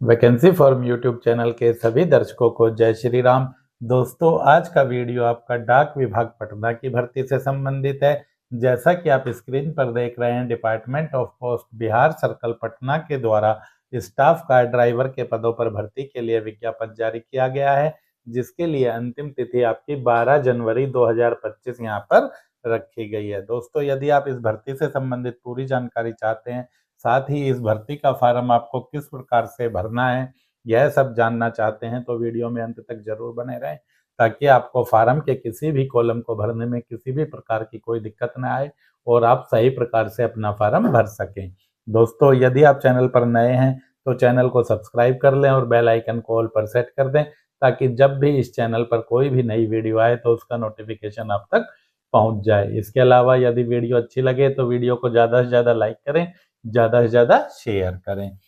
Vacancy form YouTube channel के सभी दर्शकों को जय श्री राम। दोस्तों, आज का वीडियो आपका डाक विभाग पटना की भर्ती से संबंधित है। जैसा कि आप स्क्रीन पर देख रहे हैं, department of post Bihar circle Patna के द्वारा स्टाफ कार ड्राइवर के पदों पर भर्ती के लिए विज्ञापन जारी किया गया है, जिसके लिए अंतिम तिथि आपकी 12 जनवरी 2025 यहाँ पर रखी गई है। दोस्तों, यदि आप इस भर्ती से संबंधित पूरी जानकारी चाहते हैं, साथ ही इस भर्ती का फॉर्म आपको किस प्रकार से भरना है, यह सब जानना चाहते हैं, तो वीडियो में अंत तक जरूर बने रहें, ताकि आपको फॉर्म के किसी भी कॉलम को भरने में किसी भी प्रकार की कोई दिक्कत न आए और आप सही प्रकार से अपना फॉर्म भर सकें। दोस्तों, यदि आप चैनल पर नए हैं तो चैनल को सब्सक्राइब कर लें और बेल आइकन को ऑल पर सेट कर दें, ताकि जब भी इस चैनल पर कोई भी नई वीडियो आए तो उसका नोटिफिकेशन आप तक पहुंच जाए। इसके अलावा यदि वीडियो अच्छी लगे तो वीडियो को ज़्यादा से ज़्यादा लाइक करें, ज़्यादा से ज़्यादा शेयर करें।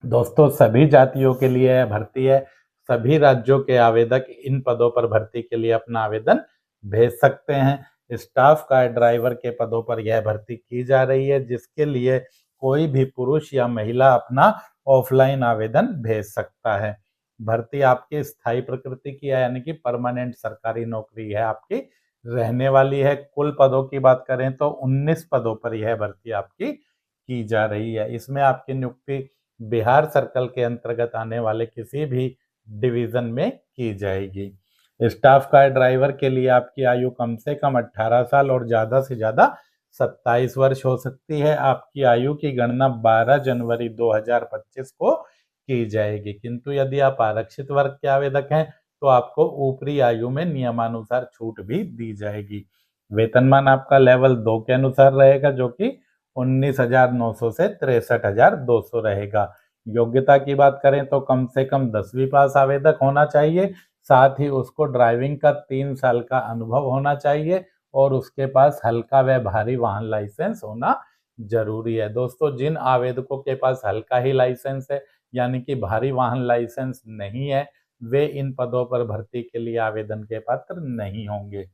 दोस्तों, सभी जातियों के लिए यह भर्ती है। सभी राज्यों के आवेदक इन पदों पर भर्ती के लिए अपना आवेदन भेज सकते हैं। स्टाफ कार ड्राइवर के पदों पर यह भर्ती की जा रही है, जिसके लिए कोई भी पुरुष या महिला अपना ऑफलाइन आवेदन भेज सकता है। भर्ती आपकी स्थायी प्रकृति की है, यानी कि परमानेंट सरकारी नौकरी है आपकी रहने वाली है। कुल पदों की बात करें तो 19 पदों पर यह भर्ती आपकी की जा रही है। इसमें आपकी नियुक्ति बिहार सर्कल के अंतर्गत आने वाले किसी भी डिवीजन में की जाएगी। स्टाफ कार ड्राइवर के लिए आपकी आयु कम से कम 18 साल और ज़्यादा से ज़्यादा 27 वर्ष हो सकती है। आपकी आयु की गणना 12 जनवरी 2025 को की जाएगी, किंतु यदि आप आरक्षित वर्ग के आवेदक हैं तो आपको ऊपरी आयु में नियमानुसार छूट भी दी जाएगी। वेतनमान आपका लेवल 2 के अनुसार रहेगा, जो कि 19,900 से 63,200 रहेगा। योग्यता की बात करें तो कम से कम 10वीं पास आवेदक होना चाहिए, साथ ही उसको ड्राइविंग का 3 साल का अनुभव होना चाहिए और उसके पास हल्का व भारी वाहन लाइसेंस होना जरूरी है। दोस्तों, जिन आवेदकों के पास हल्का ही लाइसेंस है, यानी कि भारी वाहन लाइसेंस नहीं है, वे इन पदों पर भर्ती के लिए आवेदन के पात्र नहीं होंगे।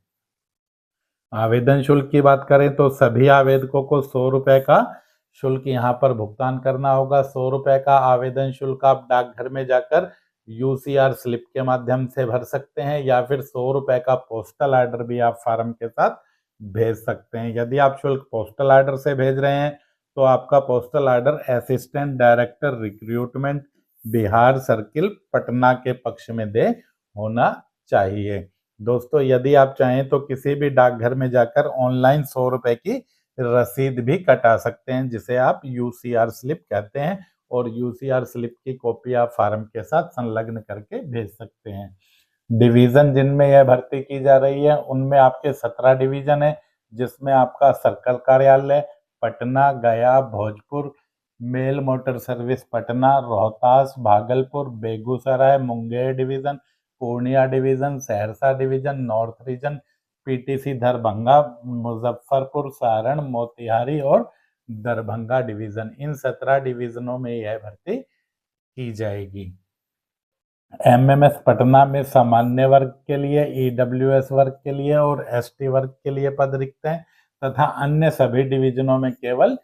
आवेदन शुल्क की बात करें तो सभी आवेदकों को 100 रुपये का शुल्क यहाँ पर भुगतान करना होगा। 100 रुपये का आवेदन शुल्क आप डाकघर में जाकर यूसीआर स्लिप के माध्यम से भर सकते हैं, या फिर 100 रुपये का पोस्टल आर्डर भी आप फार्म के साथ भेज सकते हैं। यदि आप शुल्क पोस्टल आर्डर से भेज रहे हैं तो आपका postal order assistant director recruitment Bihar circle Patna के पक्ष में दे होना चाहिए। दोस्तों, यदि आप चाहें तो किसी भी डाकघर में जाकर ऑनलाइन 100 रुपये की रसीद भी कटा सकते हैं, जिसे आप यूसीआर स्लिप कहते हैं, और यूसीआर स्लिप की कॉपी आप फार्म के साथ संलग्न करके भेज सकते हैं। डिवीजन जिनमें यह भर्ती की जा रही है उनमें आपके 17 डिवीजन है, जिसमें आपका सर्कल कार्यालय Patna, Gaya, Bhojpur, mail motor service Patna, Rohtas, Bhagalpur, Begusarai, Munger division, Purnia division, Saharsa division, north region, PTC Darbhanga, Muzaffarpur, Saran, Motihari और दरभंगा डिवीजन, इन 17 डिवीजनों में यह भर्ती की जाएगी। एमएमएस पटना में सामान्य वर्ग के लिए, ईडब्ल्यूएस वर्ग के लिए और एसटी वर्ग के लिए पद रिक्त हैं, तथा अन्य सभी डिवीजनों में केवल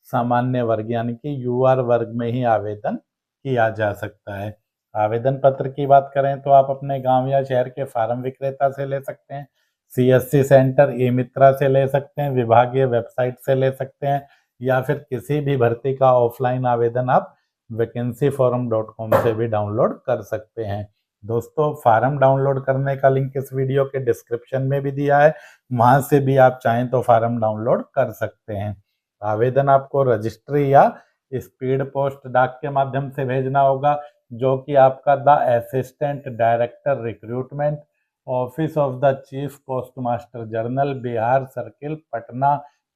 सामान्य वर्ग यानी कि यूआर वर्ग में ही आवेदन किया जा सकता है। आवेदन पत्र की बात करें तो आप अपने गांव या शहर के फार्म विक्रेता से ले सकते हैं, सीएससी सेंटर, ई मित्रा से ले सकते हैं, विभागीय वेबसाइट से ले सकते हैं, या फिर किसी भी भर्ती का ऑफलाइन आवेदन आप vacancyforum.com से भी डाउनलोड कर सकते हैं। दोस्तों, फार्म डाउनलोड करने का लिंक इस वीडियो के डिस्क्रिप्शन में भी दिया है, वहां से भी आप चाहें तो फार्म डाउनलोड कर सकते हैं। आवेदन आपको रजिस्ट्री या स्पीड पोस्ट डाक के माध्यम से भेजना होगा, जो कि आपका the assistant director recruitment, office of the chief post master general, Bihar circle Patna,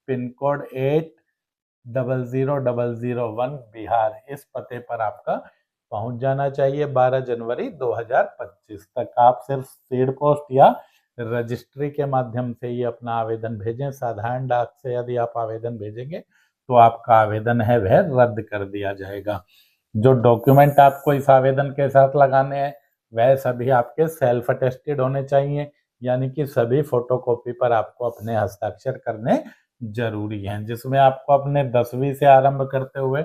pin code 800001 Bihar, इस पते पर आपका पहुंच जाना चाहिए। 12 जनवरी 2025 तक आप सिर्फ स्पीड पोस्ट या रजिस्ट्री के माध्यम से ही अपना आवेदन भेजें। साधारण डाक से यदि आप आवेदन भेजेंगे तो आपका आवेदन है वह रद्द कर दिया जाएगा। जो डॉक्यूमेंट आपको इस आवेदन के साथ लगाने हैं वह सभी आपके सेल्फ अटेस्टेड होने चाहिए, यानी कि सभी फोटोकॉपी पर आपको अपने हस्ताक्षर करने जरूरी हैं, जिसमें आपको अपने 10वीं से आरंभ करते हुए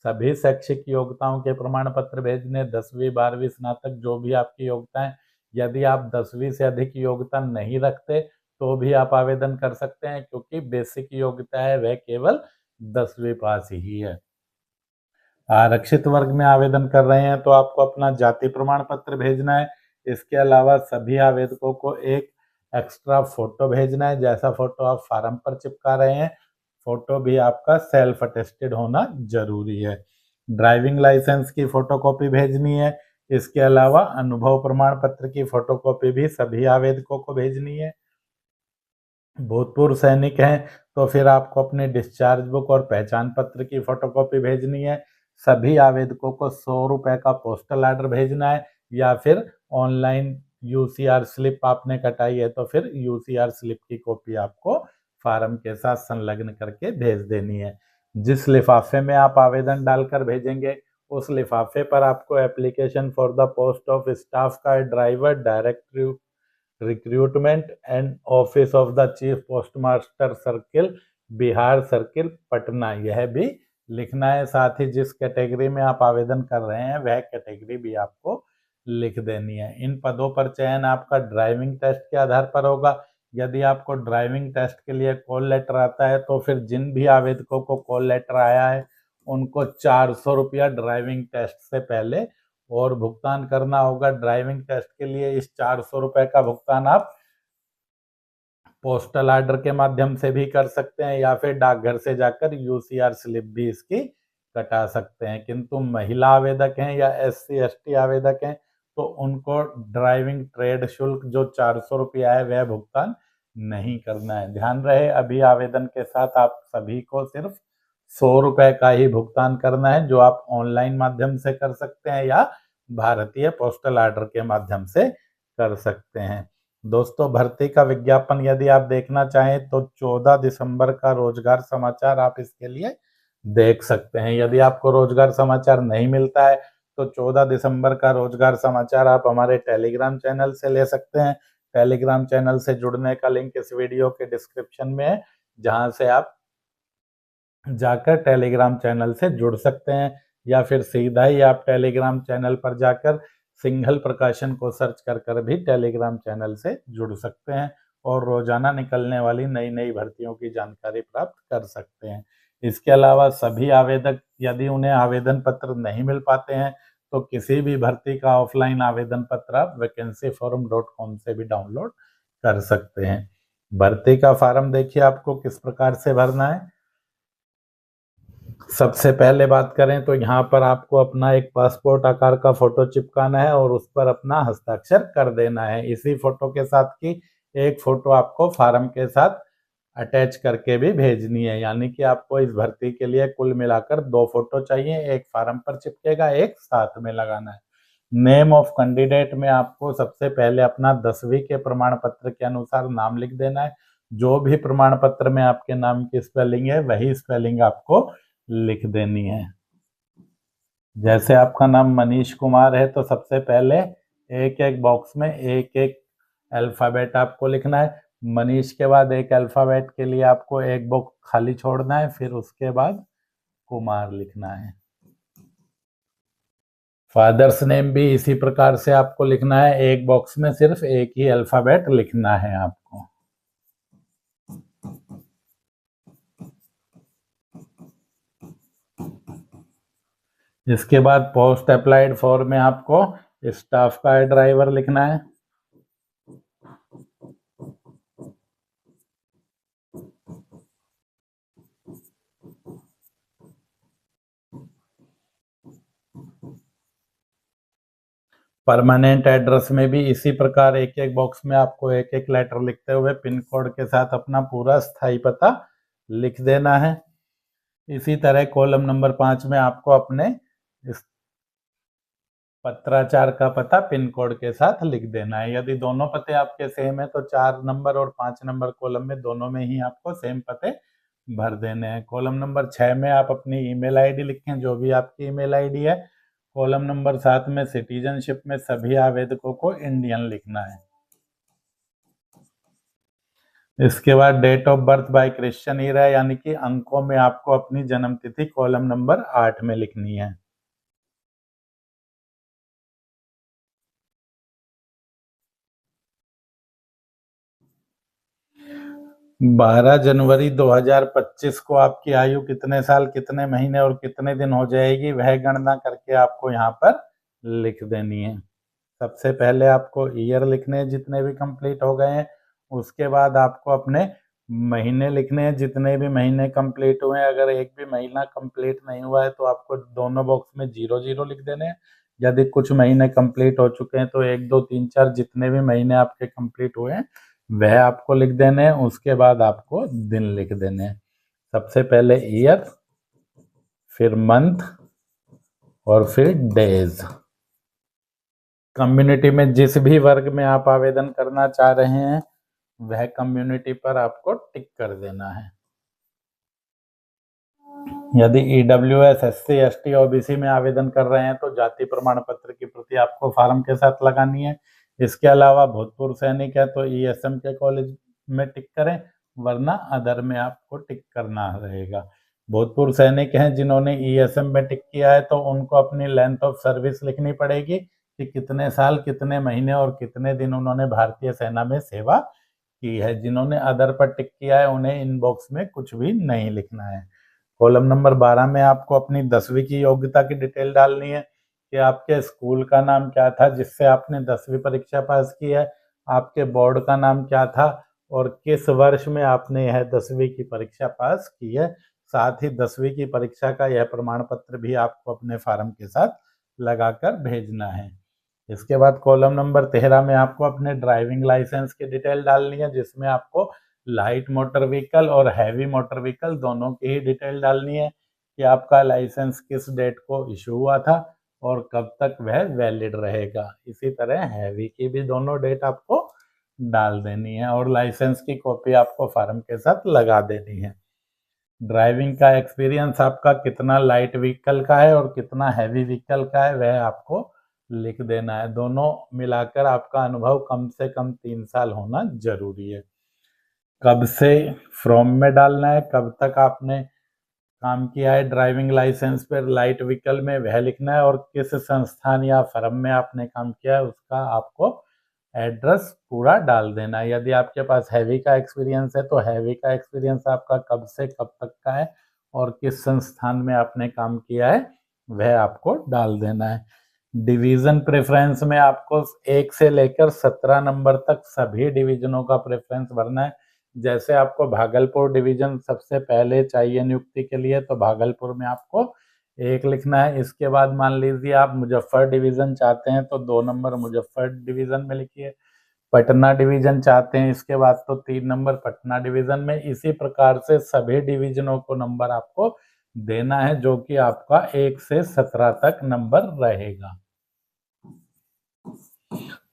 सभी शैक्षिक योग्यताओं के प्रमाण पत्र भेजने, 10वीं 12वीं स्नातक जो भी आपकी योग्यताएं। यदि आप 10वीं से अधिक योग्यता नहीं रखते तो भी आप आवेदन कर सकते हैं, क्योंकि बेसिक योग्यता है वह केवल 10वीं पास ही है। आरक्षित वर्ग में आवेदन कर रहे हैं तो आपको अपना जाति प्रमाण पत्र भेजना है। इसके अलावा सभी आवेदकों को एक एक्स्ट्रा फोटो भेजना है। जैसा फोटो आप फार्म पर चिपका रहे हैं, फोटो भी आपका सेल्फ अटेस्टेड होना जरूरी है। ड्राइविंग लाइसेंस की फोटोकॉपी भेजनी है। इसके अलावा अनुभव प्रमाण पत्र की फोटोकॉपी भी सभी आवेदकों को भेजनी है। भूतपूर्व सैनिक हैं तो फिर आपको अपने डिस्चार्ज बुक और पहचान पत्र की फोटोकॉपी भेजनी है। सभी आवेदकों को 100 रुपये का पोस्टल आर्डर भेजना है, या फिर ऑनलाइन यूसीआर स्लिप आपने कटाई है तो फिर यूसीआर स्लिप की कॉपी आपको फार्म के साथ संलग्न करके भेज देनी है। जिस लिफाफे में आप आवेदन डालकर भेजेंगे उस लिफाफे पर आपको application for the post of staff का driver direct recruitment and office of the chief postmaster circle, Bihar circle, Patna, यह भी लिखना है। साथ ही जिस कैटेगरी में आप आवेदन कर रहे हैं वह कैटेगरी भी आपको लिख देनी है। इन पदों पर चयन आपका ड्राइविंग टेस्ट के आधार पर होगा। यदि आपको ड्राइविंग टेस्ट के लिए कॉल लेटर आता है तो फिर जिन भी आवेदकों को कॉल लेटर आया है उनको 400 रुपया ड्राइविंग टेस्ट से पहले और भुगतान करना होगा। ड्राइविंग टेस्ट के लिए इस 400 रुपये का भुगतान आप पोस्टल आर्डर के माध्यम से भी कर सकते हैं, या फिर डाकघर से जाकर यूसीआर स्लिप भी इसकी कटा सकते हैं। किंतु महिला आवेदक हैं या SC ST आवेदक हैं तो उनको ड्राइविंग ट्रेड शुल्क जो 400 रुपया है वह भुगतान नहीं करना है। ध्यान रहे, अभी आवेदन के साथ आप सभी को सिर्फ 100 रुपये का ही भुगतान करना है, जो आप ऑनलाइन माध्यम से कर सकते हैं या भारतीय पोस्टल आर्डर के माध्यम से कर सकते हैं। दोस्तों, भर्ती का विज्ञापन यदि आप देखना चाहें तो 14 दिसंबर का रोजगार समाचार आप इसके लिए देख सकते हैं। यदि आपको रोजगार समाचार नहीं मिलता है तो 14 दिसंबर का रोजगार समाचार आप हमारे टेलीग्राम चैनल से ले सकते हैं। टेलीग्राम चैनल से जुड़ने का लिंक इस वीडियो के डिस्क्रिप्शन में है, जहां से आप जाकर टेलीग्राम चैनल से जुड़ सकते हैं, या फिर सीधा ही आप टेलीग्राम चैनल पर जाकर सिंघल प्रकाशन को सर्च कर भी टेलीग्राम चैनल से जुड़ सकते हैं और रोजाना निकलने वाली नई नई भर्तियों की जानकारी प्राप्त कर सकते हैं। इसके अलावा सभी आवेदक यदि उन्हें आवेदन पत्र नहीं मिल पाते हैं तो किसी भी भर्ती का ऑफलाइन आवेदन पत्र आप vacancyforum.com से भी डाउनलोड कर सकते हैं। भर्ती का फॉर्म देखिए आपको किस प्रकार से भरना है। सबसे पहले बात करें तो यहाँ पर आपको अपना एक पासपोर्ट आकार का फोटो चिपकाना है और उस पर अपना हस्ताक्षर कर देना है। इसी फोटो के साथ की एक फोटो आपको फार्म के साथ अटैच करके भी भेजनी है, यानी कि आपको इस भर्ती के लिए कुल मिलाकर 2 फोटो चाहिए। एक फार्म पर चिपकेगा, एक साथ में लगाना है। नेम ऑफ कैंडिडेट में आपको सबसे पहले अपना 10वीं के प्रमाण पत्र के अनुसार नाम लिख देना है। जो भी प्रमाण पत्र में आपके नाम की स्पेलिंग है वही स्पेलिंग आपको लिख देनी है। जैसे आपका नाम मनीष कुमार है तो सबसे पहले एक एक बॉक्स में एक एक अल्फ़ाबेट आपको लिखना है। मनीष के बाद एक अल्फ़ाबेट के लिए आपको एक बॉक्स खाली छोड़ना है, फिर उसके बाद कुमार लिखना है। फादर्स नेम भी इसी प्रकार से आपको लिखना है, एक बॉक्स में सिर्फ एक ही अल्फ़ाबेट लिखना है आपको। इसके बाद पोस्ट अप्लाइड फॉर में आपको स्टाफ का ड्राइवर लिखना है। परमानेंट एड्रेस में भी इसी प्रकार एक एक बॉक्स में आपको एक एक लेटर लिखते हुए पिन कोड के साथ अपना पूरा स्थायी पता लिख देना है। इसी तरह कॉलम नंबर 5 में आपको अपने इस पत्राचार का पता पिन कोड के साथ लिख देना है। यदि दोनों पते आपके सेम है तो 4 नंबर और 5 नंबर कॉलम में दोनों में ही आपको सेम पते भर देने हैं। कॉलम नंबर 6 में आप अपनी ईमेल आईडी लिखें, जो भी आपकी ईमेल आईडी है। कॉलम नंबर 7 में सिटीजनशिप में सभी आवेदकों को इंडियन लिखना है। इसके बाद date of birth by Christian era, यानी कि अंकों में आपको अपनी जन्म तिथि कॉलम नंबर 8 में लिखनी है। 12 जनवरी 2025 को आपकी आयु कितने साल, कितने महीने और कितने दिन हो जाएगी, वह गणना करके आपको यहाँ पर लिख देनी है। सबसे पहले आपको ईयर लिखने हैं जितने भी कंप्लीट हो गए हैं, उसके बाद आपको अपने महीने लिखने हैं जितने भी महीने कंप्लीट हुए हैं। अगर एक भी महीना कंप्लीट नहीं हुआ है तो आपको दोनों बॉक्स में 0 0 लिख देने हैं। यदि कुछ महीने कंप्लीट हो चुके हैं तो 1 2 3 4 जितने भी महीने आपके कंप्लीट हुए हैं वह आपको लिख देने हैं। उसके बाद आपको दिन लिख देने हैं। सबसे पहले ईयर, फिर मंथ और फिर डेज। कम्युनिटी में जिस भी वर्ग में आप आवेदन करना चाह रहे हैं वह कम्युनिटी पर आपको टिक कर देना है। यदि EWS, SC, ST, OBC में आवेदन कर रहे हैं तो जाति प्रमाण पत्र की प्रति आपको फार्म के साथ लगानी है। इसके अलावा भूतपूर्व सैनिक है तो ESM के कॉलेज में टिक करें, वरना अदर में आपको टिक करना रहेगा। भूतपूर्व सैनिक हैं जिन्होंने ESM में टिक किया है तो उनको अपनी लेंथ ऑफ सर्विस लिखनी पड़ेगी कि कितने साल, कितने महीने और कितने दिन उन्होंने भारतीय सेना में सेवा की है। जिन्होंने अदर पर टिक किया है उन्हें इनबॉक्स में कुछ भी नहीं लिखना है। कॉलम नंबर 12 में आपको अपनी 10वीं की योग्यता की डिटेल डालनी है कि आपके स्कूल का नाम क्या था जिससे आपने 10वीं परीक्षा पास की है, आपके बोर्ड का नाम क्या था और किस वर्ष में आपने यह 10वीं की परीक्षा पास की है। साथ ही 10वीं की परीक्षा का यह प्रमाण पत्र भी आपको अपने फार्म के साथ लगाकर भेजना है। इसके बाद कॉलम नंबर 13 में आपको अपने ड्राइविंग लाइसेंस की डिटेल डालनी है जिसमें आपको लाइट मोटर व्हीकल और हैवी मोटर व्हीकल दोनों की ही डिटेल डालनी है कि आपका लाइसेंस किस डेट को इशू हुआ था और कब तक वह वैलिड रहेगा। इसी तरह हैवी की भी दोनों डेट आपको डाल देनी है और लाइसेंस की कॉपी आपको फार्म के साथ लगा देनी है। ड्राइविंग का एक्सपीरियंस आपका कितना लाइट व्हीकल का है और कितना हैवी व्हीकल का है वह आपको लिख देना है। दोनों मिलाकर आपका अनुभव कम से कम 3 साल होना जरूरी है। कब से फ्रॉम में डालना है, कब तक आपने काम किया है ड्राइविंग लाइसेंस पर लाइट व्हीकल में वह लिखना है और किस संस्थान या फर्म में आपने काम किया है उसका आपको एड्रेस पूरा डाल देना है। यदि आपके पास हैवी का एक्सपीरियंस है तो हैवी का एक्सपीरियंस आपका कब से कब तक का है और किस संस्थान में आपने काम किया है वह आपको डाल देना है। डिवीज़न प्रेफरेंस में आपको 1 से लेकर 17 नंबर तक सभी डिवीजनों का प्रेफरेंस भरना है। जैसे आपको भागलपुर डिवीजन सबसे पहले चाहिए नियुक्ति के लिए तो भागलपुर में आपको 1 लिखना है। इसके बाद मान लीजिए आप मुजफ्फर डिवीजन चाहते हैं तो 2 नंबर मुजफ्फर डिवीजन में लिखिए। पटना डिवीजन चाहते हैं इसके बाद तो 3 नंबर पटना डिवीजन में। इसी प्रकार से सभी डिवीजनों को नंबर आपको देना है जो कि आपका 1 से 17 तक नंबर रहेगा।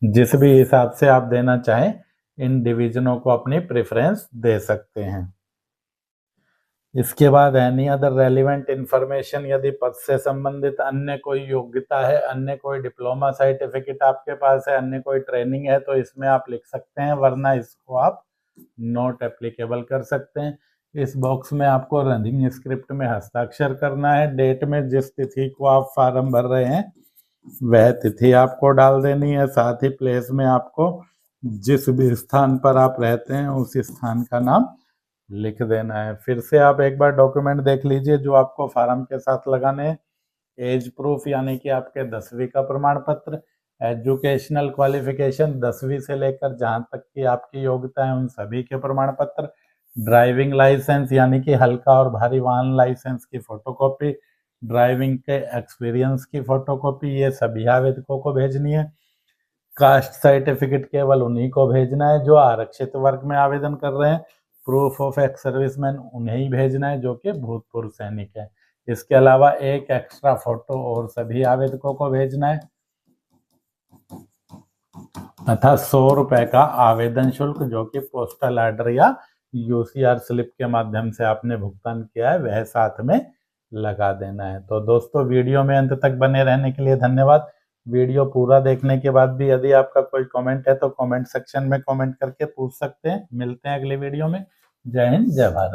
जिस भी हिसाब से आप देना चाहें इन डिवीजनों को अपनी प्रेफरेंस दे सकते हैं। इसके बाद एनी अदर रेलिवेंट इंफॉर्मेशन, यदि पद से संबंधित अन्य कोई योग्यता है, अन्य कोई डिप्लोमा सर्टिफिकेट आपके पास है, अन्य कोई ट्रेनिंग है तो इसमें आप लिख सकते हैं, वरना इसको आप नॉट एप्लीकेबल कर सकते हैं। इस बॉक्स में आपको रनिंग स्क्रिप्ट में हस्ताक्षर करना है। डेट में जिस तिथि को आप फॉर्म भर रहे हैं वह तिथि आपको डाल देनी है। साथ ही प्लेस में आपको जिस भी स्थान पर आप रहते हैं उस स्थान का नाम लिख देना है। फिर से आप एक बार डॉक्यूमेंट देख लीजिए जो आपको फार्म के साथ लगाने हैं। एज प्रूफ यानी कि आपके 10वीं का प्रमाण पत्र, एजुकेशनल क्वालिफिकेशन 10वीं से लेकर जहां तक की आपकी योग्यता है उन सभी के प्रमाण पत्र, ड्राइविंग लाइसेंस यानी कि हल्का और भारी वाहन लाइसेंस की फोटोकॉपी, ड्राइविंग के एक्सपीरियंस की फोटोकॉपी, ये सभी आवेदकों को भेजनी है। कास्ट सर्टिफिकेट केवल उन्हीं को भेजना है जो आरक्षित वर्ग में आवेदन कर रहे हैं। प्रूफ ऑफ एक्स सर्विसमैन उन्हें ही भेजना है जो कि भूतपूर्व सैनिक है। इसके अलावा एक एक्स्ट्रा फोटो और सभी आवेदकों को भेजना है तथा 100 रुपए का आवेदन शुल्क जो कि पोस्टल ऑर्डर या UCR स्लिप के माध्यम से आपने भुगतान किया है वह साथ में लगा देना है। तो दोस्तों वीडियो में अंत तक बने रहने के लिए धन्यवाद। वीडियो पूरा देखने के बाद भी यदि आपका कोई कमेंट है तो कमेंट सेक्शन में कमेंट करके पूछ सकते हैं। मिलते हैं अगले वीडियो में। जय हिंद, जय भारत।